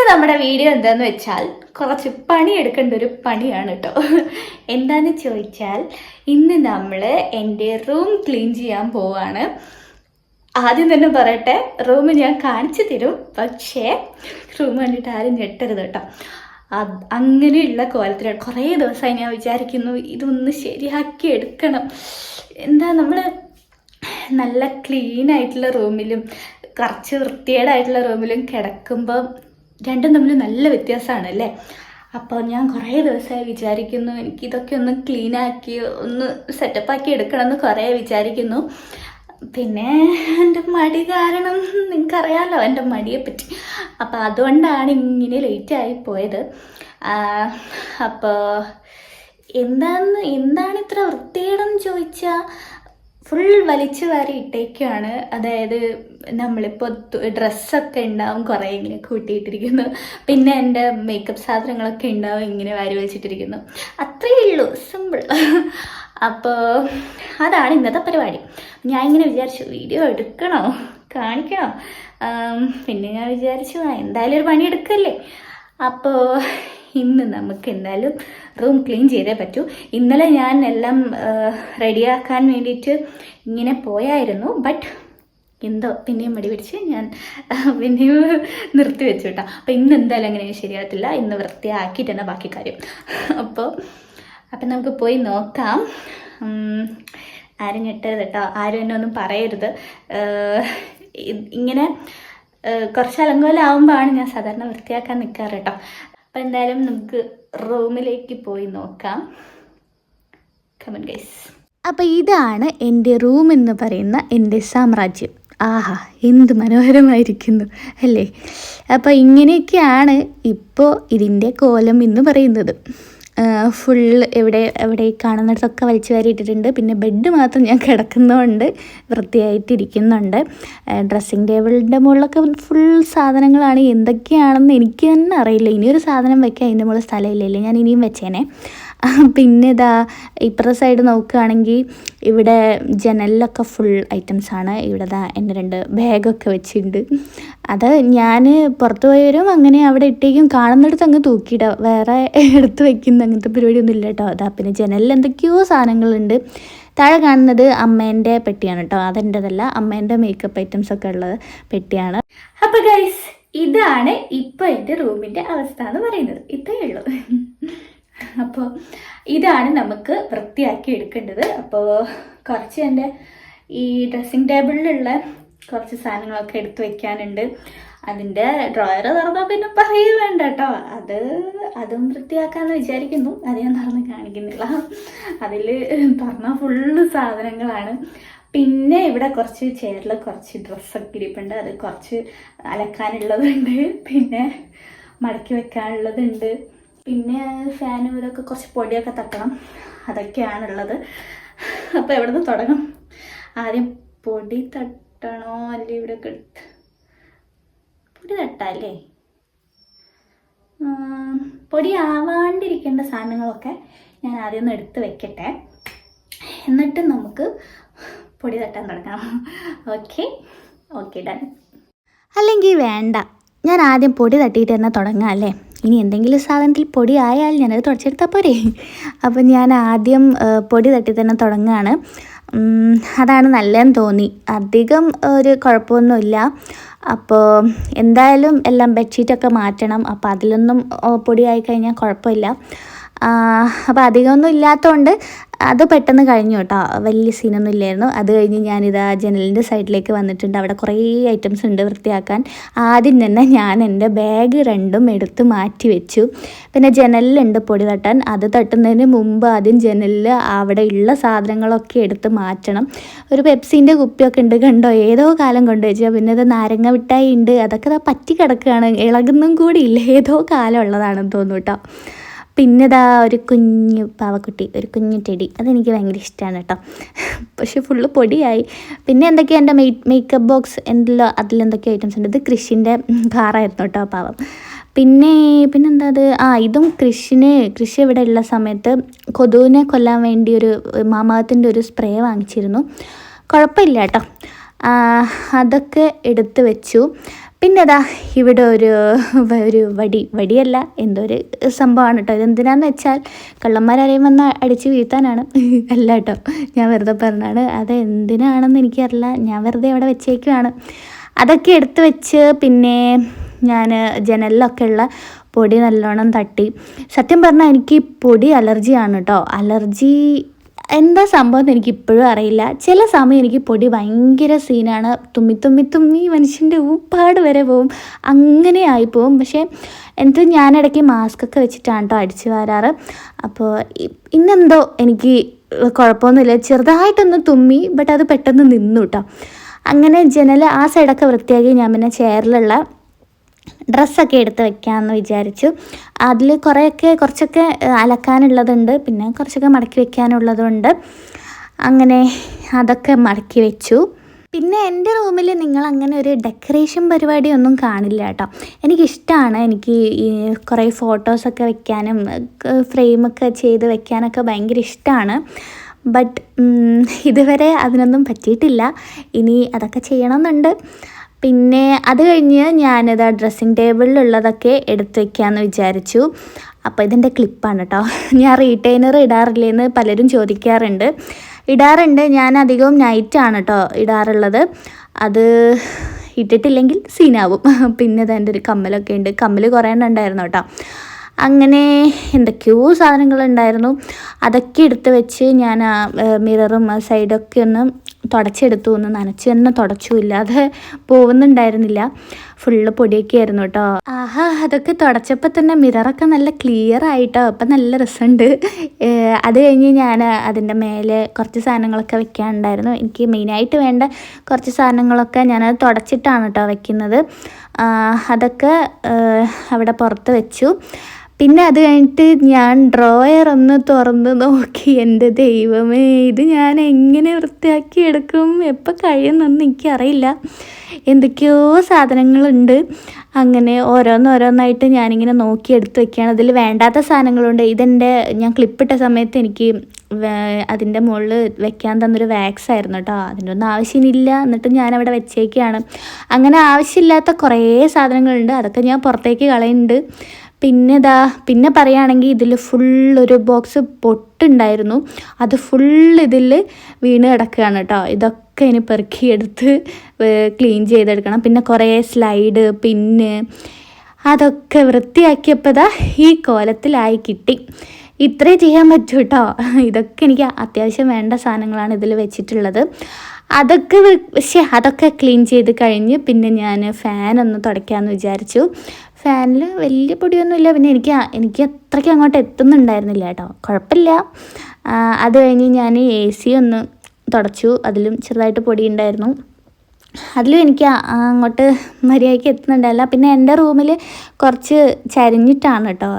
നമ്മുടെ വീഡിയോ എന്താന്ന് വെച്ചാൽ കുറച്ച് പണിയെടുക്കേണ്ട ഒരു പണിയാണ് കേട്ടോ. എന്താന്ന് ചോദിച്ചാൽ ഇന്ന് നമ്മൾ എൻ്റെ റൂം ക്ലീൻ ചെയ്യാൻ പോവാണ്. ആദ്യം തന്നെ പറയട്ടെ, റൂം ഞാൻ കാണിച്ചു തരും, പക്ഷേ റൂം കണ്ടിട്ട് ആരും ഞെട്ടരുത് കേട്ടോ. അങ്ങനെയുള്ള കോലത്തിലാണ്. കുറേ ദിവസമായി ഞാൻ വിചാരിക്കുന്നു ഇതൊന്ന് ശരിയാക്കി എടുക്കണം. എന്താ, നമ്മൾ നല്ല ക്ലീൻ ആയിട്ടുള്ള റൂമിലും കുറച്ച് വൃത്തികേടായിട്ടുള്ള റൂമിലും കിടക്കുമ്പോൾ രണ്ടും തമ്മിൽ നല്ല വ്യത്യാസമാണ് അല്ലേ. അപ്പോൾ ഞാൻ കുറേ ദിവസമായി വിചാരിക്കുന്നു എനിക്കിതൊക്കെ ഒന്ന് ക്ലീനാക്കി ഒന്ന് സെറ്റപ്പാക്കി എടുക്കണമെന്ന് കുറേ വിചാരിക്കുന്നു. പിന്നെ എൻ്റെ മടി കാരണം നിങ്ങൾക്കറിയാമല്ലോ എൻ്റെ മടിയെപ്പറ്റി. അപ്പോൾ അതുകൊണ്ടാണ് ഇങ്ങനെ ലേറ്റായി പോയത്. അപ്പോൾ എന്താണ് ഇത്ര വൃത്തികേടെന്ന് ചോദിച്ചാൽ ഫുൾ വലിച്ചു വാരി ഇട്ടേക്കാണ്. അതായത് നമ്മളിപ്പോൾ ഡ്രസ്സൊക്കെ ഉണ്ടാവും കുറേ ഇങ്ങനെ കൂട്ടിയിട്ടിരിക്കുന്നു, പിന്നെ എൻ്റെ മേക്കപ്പ് സാധനങ്ങളൊക്കെ ഉണ്ടാവും ഇങ്ങനെ വാരി വലിച്ചിട്ടിരിക്കുന്നു. അത്രയേ ഉള്ളൂ, സിമ്പിൾ. അപ്പോൾ അതാണ് ഇന്നത്തെ പരിപാടി. ഞാൻ ഇങ്ങനെ വിചാരിച്ചു വീഡിയോ എടുക്കണോ കാണിക്കണോ, പിന്നെ ഞാൻ വിചാരിച്ചു എന്തായാലും ഒരു പണിയെടുക്കല്ലേ. അപ്പോൾ ഇന്ന് നമുക്ക് എന്തായാലും റൂം ക്ലീൻ ചെയ്തേ പറ്റൂ. ഇന്നലെ ഞാൻ എല്ലാം റെഡിയാക്കാൻ വേണ്ടിയിട്ട് ഇങ്ങനെ പോയായിരുന്നു, ബട്ട് എന്തോ പിന്നെയും മടി പിടിച്ച് ഞാൻ പിന്നെയും നിർത്തി വെച്ചു കേട്ടോ. അപ്പോൾ ഇന്ന് എന്തായാലും അങ്ങനെ ശരിയാകത്തില്ല, ഇന്ന് വൃത്തിയാക്കിയിട്ട് തന്നെ ബാക്കി കാര്യം. അപ്പോൾ നമുക്ക് പോയി നോക്കാം. ആരും ഞെട്ടരുത് കേട്ടോ, ആരും എന്നെ ഒന്നും പറയരുത്. ഇങ്ങനെ കുറച്ച് അലങ്കോലാവുമ്പോഴാണ് ഞാൻ സാധാരണ വൃത്തിയാക്കാൻ നിൽക്കാറ് കേട്ടോ. അപ്പോൾ എന്തായാലും നമുക്ക് റൂമിലേക്ക് പോയി നോക്കാം. Come on guys. അപ്പോൾ ഇതാണ് എൻ്റെ റൂം എന്ന് പറയുന്ന എൻ്റെ സാമ്രാജ്യം. ആഹാ, എന്ത് മനോഹരമായിരിക്കുന്നു അല്ലേ. അപ്പോൾ ഇങ്ങനെയൊക്കെയാണ് ഇപ്പോൾ ഇതിൻ്റെ കോലം എന്ന് പറയുന്നത്. ഫുൾ എവിടെ കാണുന്നിടത്തൊക്കെ വലിച്ചു വാരിയിട്ടിട്ടുണ്ട്. പിന്നെ ബെഡ് മാത്രം ഞാൻ കിടക്കുന്നതുകൊണ്ട് വൃത്തിയായിട്ടിരിക്കുന്നുണ്ട്. ഡ്രസ്സിങ് ടേബിളിൻ്റെ മുകളിലൊക്കെ ഫുൾ സാധനങ്ങളാണ്. എന്തൊക്കെയാണെന്ന് എനിക്ക് തന്നെ അറിയില്ല. ഇനിയൊരു സാധനം വെക്കാൻ അതിൻ്റെ മുകളിൽ സ്ഥലമില്ലല്ലേ, ഞാൻ ഇനിയും വെച്ചേനെ. പിന്നെ ഇതാ ഇപ്പുറത്തെ സൈഡ് നോക്കുകയാണെങ്കിൽ ഇവിടെ ജനലിലൊക്കെ ഫുൾ ഐറ്റംസാണ്. ഇവിടെ ദാ എൻ്റെ 2 ബാഗൊക്കെ വെച്ചിട്ടുണ്ട്. അത് ഞാൻ പുറത്ത് പോയവരും അങ്ങനെ അവിടെ ഇട്ടേക്കും, കാണുന്നിടത്ത് അങ്ങ് തൂക്കിയിടുക, വേറെ എടുത്ത് വയ്ക്കുന്ന അങ്ങനത്തെ പരിപാടിയൊന്നും ഇല്ല കേട്ടോ. അതാ പിന്നെ ജനലിൽ എന്തൊക്കെയോ സാധനങ്ങളുണ്ട്. താഴെ കാണുന്നത് അമ്മേൻ്റെ പെട്ടിയാണ് കേട്ടോ, അതെൻ്റെതല്ല, അമ്മേൻ്റെ മേക്കപ്പ് ഐറ്റംസ് ഒക്കെ ഉള്ളത് പെട്ടിയാണ്. അപ്പോൾ ഗൈസ്, ഇതാണ് ഇപ്പോൾ എൻ്റെ റൂമിൻ്റെ അവസ്ഥ എന്ന് പറയുന്നത്. ഇത്രയേ ഉള്ളൂ. അപ്പോൾ ഇതാണ് നമുക്ക് വൃത്തിയാക്കി എടുക്കേണ്ടത്. അപ്പോൾ കുറച്ച് എൻ്റെ ഈ ഡ്രസ്സിങ് ടേബിളിലുള്ള കുറച്ച് സാധനങ്ങളൊക്കെ എടുത്ത് വയ്ക്കാനുണ്ട്. അതിൻ്റെ ഡ്രോയർ തുറന്നാൽ പിന്നെ പറയുക വേണ്ട കേട്ടോ. അതും വൃത്തിയാക്കാമെന്ന് വിചാരിക്കുന്നു. അത് ഞാൻ തുറന്ന് കാണിക്കുന്നില്ല. അതിൽ തുറന്നാൽ ഫുള്ള് സാധനങ്ങളാണ്. പിന്നെ ഇവിടെ കുറച്ച് ചെയറിൽ കുറച്ച് ഡ്രസ്സൊക്കെ ഇരിപ്പുണ്ട്. അത് കുറച്ച് അലക്കാനുള്ളതുണ്ട്, പിന്നെ മടക്കി വെക്കാനുള്ളതുണ്ട്, പിന്നെ ഫാനും ഇതൊക്കെ കുറച്ച് പൊടിയൊക്കെ തട്ടണം, അതൊക്കെയാണുള്ളത്. അപ്പോൾ എവിടെ നിന്ന് തുടങ്ങും? ആദ്യം പൊടി തട്ടണോ അല്ലേ? ഇവിടെയൊക്കെ എടുത്ത് പൊടി തട്ടാല്ലേ? പൊടി ആവാണ്ടിരിക്കേണ്ട സാധനങ്ങളൊക്കെ ഞാൻ ആദ്യം ഒന്ന് എടുത്ത് വെക്കട്ടെ, എന്നിട്ട് നമുക്ക് പൊടി തട്ടാൻ തുടങ്ങാം. Okay done. അല്ലെങ്കിൽ വേണ്ട, ഞാൻ ആദ്യം പൊടി തട്ടിയിട്ട് തന്നെ തുടങ്ങാം അല്ലേ. ഇനി എന്തെങ്കിലും സാധനത്തിൽ പൊടി ആയാൽ ഞാനത് തുടച്ചെടുത്താൽ പോരെ. അപ്പം ഞാൻ ആദ്യം പൊടി തട്ടി തന്നെ തുടങ്ങുകയാണ്. അതാണ് നല്ലതെന്ന് തോന്നി. അധികം ഒരു കുഴപ്പമൊന്നുമില്ല. അപ്പോൾ എന്തായാലും എല്ലാം ബെഡ്ഷീറ്റൊക്കെ മാറ്റണം. അപ്പോൾ അതിലൊന്നും പൊടിയായി കഴിഞ്ഞാൽ കുഴപ്പമില്ല. അപ്പോൾ അധികമൊന്നും ഇല്ലാത്തതുകൊണ്ട് അത് പെട്ടെന്ന് കഴിഞ്ഞു കേട്ടോ, വലിയ സീനൊന്നും ഇല്ലായിരുന്നു. അത് കഴിഞ്ഞ് ഞാനിതാ ജനലിൻ്റെ സൈഡിലേക്ക് വന്നിട്ടുണ്ട്. അവിടെ കുറേ ഐറ്റംസ് ഉണ്ട് വൃത്തിയാക്കാൻ. ആദ്യം തന്നെ ഞാൻ എൻ്റെ ബാഗ് 2 എടുത്ത് മാറ്റി വെച്ചു. പിന്നെ ജനലിലുണ്ട് പൊടി തട്ടാൻ. അത് തട്ടുന്നതിന് മുമ്പ് ആദ്യം ജനലിൽ അവിടെ ഉള്ള സാധനങ്ങളൊക്കെ എടുത്ത് മാറ്റണം. ഒരു പെപ്സിൻ്റെ കുപ്പിയൊക്കെ ഉണ്ട്, കണ്ടോ, ഏതോ കാലം കൊണ്ടുവച്ചാൽ. പിന്നെ അത് നാരങ്ങ മിഠായി ഉണ്ട്, അതൊക്കെ പറ്റി കിടക്കുകയാണ്, ഇളകുന്നും കൂടി ഇല്ല, ഏതോ കാലം ഉള്ളതാണെന്ന് തോന്നുന്നു കേട്ടോ. പിന്നെ ഇതാ ഒരു കുഞ്ഞു പാവക്കുട്ടി, ഒരു കുഞ്ഞു ടെടി, അതെനിക്ക് ഭയങ്കര ഇഷ്ടമാണ് കേട്ടോ. പക്ഷെ ഫുള്ള് പൊടിയായി. പിന്നെ എന്തൊക്കെയാണ് എൻ്റെ മേക്കപ്പ് ബോക്സ് എന്തെല്ലോ അതിലെന്തൊക്കെ ഐറ്റംസ് ഉണ്ട്. ഇത് കൃഷിൻ്റെ കാറായിരുന്നു കേട്ടോ പാവം. പിന്നെന്താ അത്, ഇതും കൃഷി ഇവിടെ ഉള്ള സമയത്ത് കൊതുവിനെ കൊല്ലാൻ വേണ്ടി ഒരു മാമാത്തിൻ്റെ ഒരു സ്പ്രേ വാങ്ങിച്ചിരുന്നു. കുഴപ്പമില്ല കേട്ടോ. അതൊക്കെ എടുത്ത് വെച്ചു. പിന്നെ അതാ ഇവിടെ ഒരു വടിയല്ല, എന്തോ ഒരു സംഭവമാണ് കേട്ടോ. ഇതെന്തിനാന്ന് വെച്ചാൽ കള്ളന്മാരാരെയും വന്ന് അടിച്ച് വീഴ്ത്താനാണ്. അല്ല കേട്ടോ, ഞാൻ വെറുതെ പറഞ്ഞാണ്. അത് എന്തിനാണെന്ന് എനിക്കറിയില്ല, ഞാൻ വെറുതെ അവിടെ വെച്ചേക്കുവാണ്. അതൊക്കെ എടുത്ത് വെച്ച് പിന്നെ ഞാൻ ജനലിലൊക്കെ ഉള്ള പൊടി നല്ലോണം തട്ടി. സത്യം പറഞ്ഞാൽ എനിക്ക് പൊടി അലർജിയാണ് കേട്ടോ. അലർജി എന്താ സംഭവം എന്ന് എനിക്കിപ്പോഴും അറിയില്ല. ചില സമയം എനിക്ക് പൊടി ഭയങ്കര സീനാണ്. തുമ്മി മനുഷ്യൻ്റെ ഊപ്പാട് വരെ പോവും, അങ്ങനെ ആയിപ്പോവും. പക്ഷേ എന്നിട്ട് ഞാനിടയ്ക്ക് മാസ്കൊക്കെ വെച്ചിട്ടാണ് കേട്ടോ അടിച്ചു വരാറ്. അപ്പോൾ ഇന്നെന്തോ എനിക്ക് കുഴപ്പമൊന്നുമില്ല, ചെറുതായിട്ടൊന്ന് തുമ്മി, ബട്ട് അത് പെട്ടെന്ന് നിന്നു കേട്ടോ. അങ്ങനെ ജനൽ ആ സൈഡൊക്കെ വൃത്തിയാക്കി ഞാൻ പിന്നെ ചെയറിലുള്ള ഡ്രസ്സൊക്കെ എടുത്ത് വെക്കാമെന്ന് വിചാരിച്ചു. അതിൽ കുറച്ചൊക്കെ അലക്കാനുള്ളതുണ്ട്, പിന്നെ കുറച്ചൊക്കെ മടക്കി വെക്കാനുള്ളതുണ്ട്. അങ്ങനെ അതൊക്കെ മടക്കി വെച്ചു. പിന്നെ എൻ്റെ റൂമിൽ നിങ്ങൾ അങ്ങനെ ഒരു ഡെക്കറേഷൻ പരിപാടിയൊന്നും കാണില്ല കേട്ടോ. എനിക്കിഷ്ടമാണ്, എനിക്ക് ഈ കുറേ ഫോട്ടോസൊക്കെ വെക്കാനും ഫ്രെയിമൊക്കെ ചെയ്ത് വെക്കാനൊക്കെ ഭയങ്കര ഇഷ്ടമാണ്. ബട്ട് ഇതുവരെ അതിനൊന്നും പറ്റിയിട്ടില്ല. ഇനി അതൊക്കെ ചെയ്യണമെന്നുണ്ട്. പിന്നെ അത് കഴിഞ്ഞ് ഞാനിത് ഡ്രസ്സിങ് ടേബിളിലുള്ളതൊക്കെ എടുത്ത് വയ്ക്കാമെന്ന് വിചാരിച്ചു. അപ്പോൾ ഇതിൻ്റെ ക്ലിപ്പാണ് കേട്ടോ. ഞാൻ റീറ്റെയിനർ ഇടാറില്ലേന്ന് പലരും ചോദിക്കാറുണ്ട്. ഇടാറുണ്ട്, ഞാൻ അധികവും നൈറ്റാണ് കേട്ടോ ഇടാറുള്ളത്. അത് ഇട്ടിട്ടില്ലെങ്കിൽ സീനാവും. പിന്നെ ഇതെൻ്റെ ഒരു കമ്മലൊക്കെ ഉണ്ട്, കമ്മൽ കുറേ ഉണ്ടായിരുന്നു കേട്ടോ. അങ്ങനെ എന്തൊക്കെയോ സാധനങ്ങളുണ്ടായിരുന്നു, അതൊക്കെ എടുത്ത് വെച്ച് ഞാൻ മിററും സൈഡൊക്കെ ഒന്ന് തുടച്ചെടുത്തു. ഒന്ന് നനച്ച് തന്നെ തുടച്ചു, ഇല്ലാതെ പോകുന്നുണ്ടായിരുന്നില്ല. ഫുള്ള് പൊടിയൊക്കെ ആയിരുന്നു കേട്ടോ. അതൊക്കെ തുടച്ചപ്പോൾ തന്നെ മിററൊക്കെ നല്ല ക്ലിയർ ആയിട്ടോ. അപ്പം നല്ല രസമുണ്ട്. അത് കഴിഞ്ഞ് ഞാൻ അതിൻ്റെ മേലെ കുറച്ച് സാധനങ്ങളൊക്കെ വെക്കാനുണ്ടായിരുന്നു. എനിക്ക് മെയിനായിട്ട് വേണ്ട കുറച്ച് സാധനങ്ങളൊക്കെ ഞാനത് തുടച്ചിട്ടാണ് കേട്ടോ വെക്കുന്നത്. അതൊക്കെ അവിടെ പുറത്ത് വെച്ചു. പിന്നെ അത് കഴിഞ്ഞിട്ട് ഞാൻ ഡ്രോയർ ഒന്ന് തുറന്ന് നോക്കി. എൻ്റെ ദൈവമേ, ഇത് ഞാൻ എങ്ങനെ വൃത്തിയാക്കി എടുക്കും, എപ്പോൾ കഴിയുമെന്നൊന്നും എനിക്കറിയില്ല. എന്തൊക്കെയോ സാധനങ്ങളുണ്ട്. അങ്ങനെ ഓരോന്നായിട്ട് ഞാനിങ്ങനെ നോക്കി എടുത്ത് വെക്കുകയാണ്. അതിൽ വേണ്ടാത്ത സാധനങ്ങളുണ്ട്. ഞാൻ ക്ലിപ്പിട്ട സമയത്ത് എനിക്ക് അതിൻ്റെ മുകളിൽ വെക്കാൻ തന്നൊരു വാക്സ് ആയിരുന്നു കേട്ടോ. അതിൻ്റെ ഒന്നും ആവശ്യമില്ല, എന്നിട്ട് ഞാനവിടെ വെച്ചേക്കുകയാണ്. അങ്ങനെ ആവശ്യമില്ലാത്ത കുറേ സാധനങ്ങളുണ്ട്, അതൊക്കെ ഞാൻ പുറത്തേക്ക് കളയുന്നുണ്ട്. പിന്നെ പറയുകയാണെങ്കിൽ ഇതിൽ ഫുള്ളൊരു ബോക്സ് പൊട്ടുണ്ടായിരുന്നു, അത് ഫുള്ള് ഇതിൽ വീണ് കിടക്കുകയാണ് കേട്ടോ. ഇതൊക്കെ ഇനി പെറുക്കിയെടുത്ത് ക്ലീൻ ചെയ്തെടുക്കണം. പിന്നെ കുറേ സ്ലൈഡ് പിന്നെ അതൊക്കെ വൃത്തിയാക്കിയപ്പോൾ ഈ കോലത്തിലായി കിട്ടി. ഇത്രേ ചെയ്യാൻ പറ്റൂ കേട്ടോ. ഇതൊക്കെ എനിക്ക് അത്യാവശ്യം വേണ്ട സാധനങ്ങളാണ് ഇതിൽ വെച്ചിട്ടുള്ളത്. അതൊക്കെ ക്ലീൻ ചെയ്ത് കഴിഞ്ഞ് പിന്നെ ഞാൻ ഫാനൊന്ന് തുടയ്ക്കാമെന്ന് വിചാരിച്ചു. ഫാനിൽ വലിയ പൊടിയൊന്നുമില്ല, പിന്നെ എനിക്ക് അത്രയ്ക്ക് അങ്ങോട്ട് എത്തുന്നുണ്ടായിരുന്നില്ല കേട്ടോ. കുഴപ്പമില്ല. അത് കഴിഞ്ഞ് ഞാൻ AC ഒന്ന് തുടച്ചു. അതിലും ചെറുതായിട്ട് പൊടി ഉണ്ടായിരുന്നു. അതിലും എനിക്ക് അങ്ങോട്ട് മര്യാദയ്ക്ക് എത്തുന്നുണ്ടായില്ല. പിന്നെ എൻ്റെ റൂമിൽ കുറച്ച് ചരിഞ്ഞിട്ടാണ് കേട്ടോ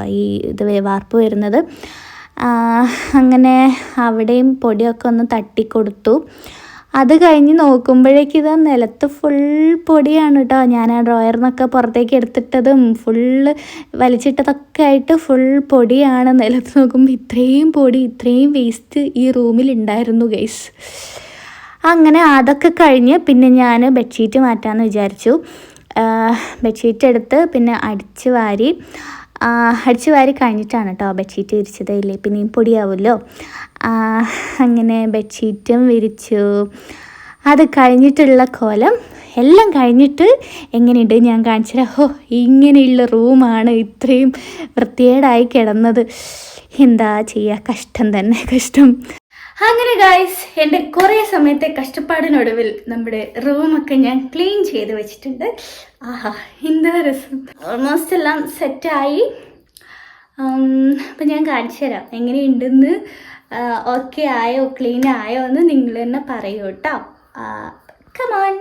ഇത് വാർപ്പ് വരുന്നത്. അങ്ങനെ അവിടെയും പൊടിയൊക്കെ ഒന്ന് തട്ടിക്കൊടുത്തു. അത് കഴിഞ്ഞ് നോക്കുമ്പോഴേക്ക് ഇത് നിലത്ത് ഫുൾ പൊടിയാണ് കേട്ടോ. ഞാൻ ആ ഡ്രോയറിനൊക്കെ പുറത്തേക്ക് എടുത്തിട്ടതും ഫുള്ള് വലിച്ചിട്ടതൊക്കെ ആയിട്ട് ഫുൾ പൊടിയാണ്. നിലത്ത് നോക്കുമ്പോൾ ഇത്രയും പൊടി, ഇത്രയും വേസ്റ്റ് ഈ റൂമിലുണ്ടായിരുന്നു ഗൈസ്. അങ്ങനെ അതൊക്കെ കഴിഞ്ഞ് പിന്നെ ഞാൻ ബെഡ്ഷീറ്റ് മാറ്റാമെന്ന് വിചാരിച്ചു. ബെഡ്ഷീറ്റ് എടുത്ത് പിന്നെ അടിച്ച് വാരി കഴിഞ്ഞിട്ടാണ് കേട്ടോ ബെഡ്ഷീറ്റ് വിരിച്ചത്. ഇല്ലേ പിന്നെയും പൊടിയാവുമല്ലോ. അങ്ങനെ ബെഡ്ഷീറ്റും വിരിച്ചു. അത് കഴിഞ്ഞിട്ടുള്ള കോലം എല്ലാം കഴിഞ്ഞിട്ട് എങ്ങനെയുണ്ട് ഞാൻ കാണിച്ചു തരാം. ഇങ്ങനെയുള്ള റൂമാണ് ഇത്രയും വൃത്തികേടായി കിടന്നത്. എന്താ ചെയ്യുക, കഷ്ടം തന്നെ, കഷ്ടം. അങ്ങനെ ഗായ്സ്, എൻ്റെ കുറേ സമയത്തെ കഷ്ടപ്പാടിനൊടുവിൽ നമ്മുടെ റൂമൊക്കെ ഞാൻ ക്ലീൻ ചെയ്ത് വെച്ചിട്ടുണ്ട്. എന്താ രസം. ഓൾമോസ്റ്റ് എല്ലാം സെറ്റായി. അപ്പം ഞാൻ കാണിച്ചു തരാം എങ്ങനെയുണ്ടെന്ന്. ഓക്കെ ആയോ, ക്ലീൻ ആയോ എന്ന് നിങ്ങൾ തന്നെ പറയൂ കേട്ടോ. കമോൺ.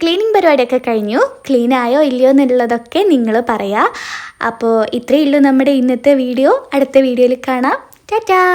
ക്ലീനിങ് പരിപാടിയൊക്കെ കഴിഞ്ഞു. ക്ലീൻ ആയോ ഇല്ലയോ എന്നുള്ളതൊക്കെ നിങ്ങൾ പറയാം. അപ്പോൾ ഇത്രയേ ഉള്ളൂ നമ്മുടെ ഇന്നത്തെ വീഡിയോ. അടുത്ത വീഡിയോയിൽ കാണാം. ടാറ്റാ.